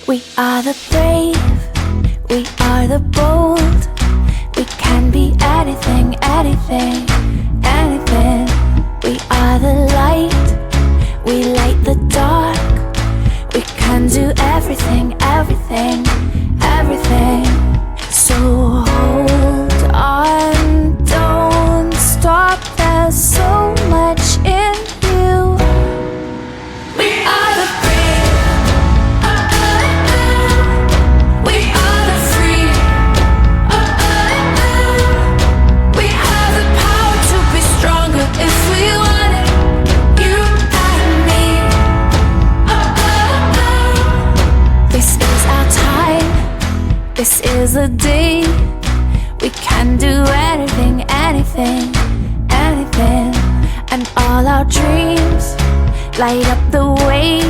We are the brave, we are the bold. We can be anything, anything, anything. We are the light, we light the dark. We can do everything, everything, everything. So hold on, don't stop. There's so much in you. We are the brave, we are the free. We have the power to be stronger if we want it. You and me. This is our time, this is the day. We can do anything, anything, anything. And all our dreams light up the way.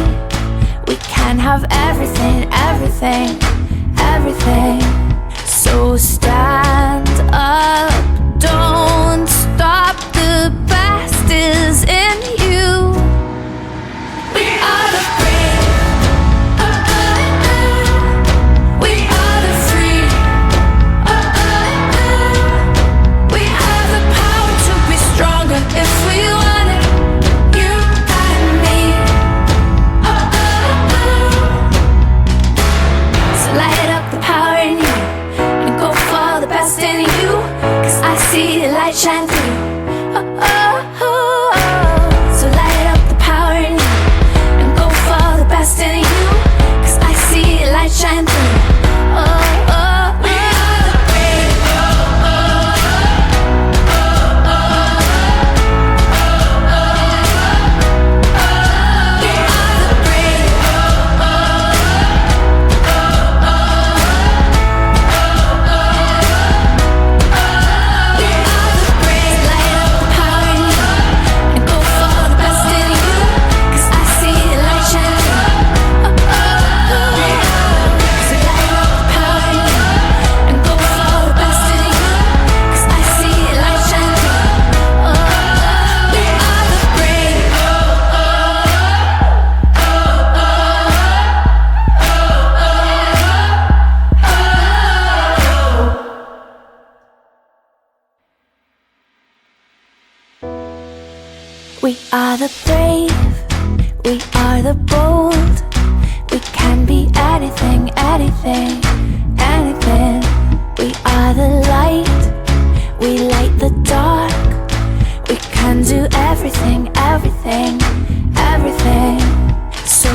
We can have everything, everything, everything. So stand up, don't stop. The best is in you. We are the brave, we are the free. We have the power to be stronger if we want it. You and me. So light up the power in you and go for the best in you. 'Cause I see the light shine through. So light up the power in you and go for the best in you. 'Cause I see the light shine through. We are the brave. We are the brave. We are the brave. Light up the power in you and go for the best in you. 'Cause I see the light shine through. So light up the power in you and go for the best in you. 'Cause I see the light shine through. We are the brave. We are the brave, we are the bold. We can be anything, anything, anything. We are the light, we light the dark. We can do everything, everything, everything. So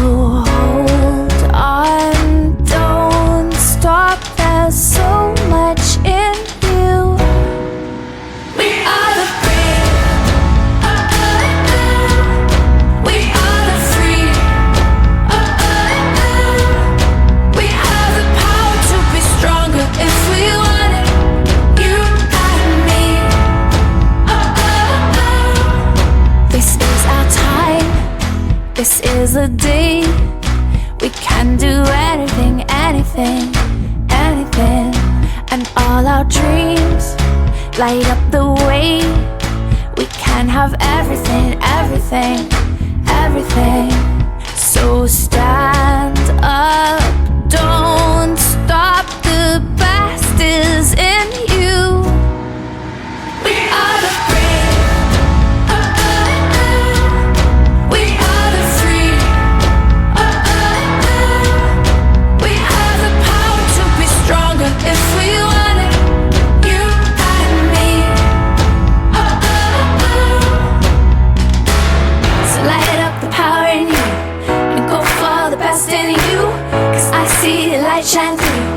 hold on, don't stop. There's so much in you. We are the brave, we are the free. We have the power to be stronger if we want it. You and me. This is our time, this is the day. We can do anything, anything, anything. And all our dreams light up the way. We can have everything, everything, everything. So stand up, don't stop. The best is in you. We are the brave, we are the free. We have the power to be stronger if we want it. You and me. So light up the power in you and go for the best in you. 'Cause I see the light shine through.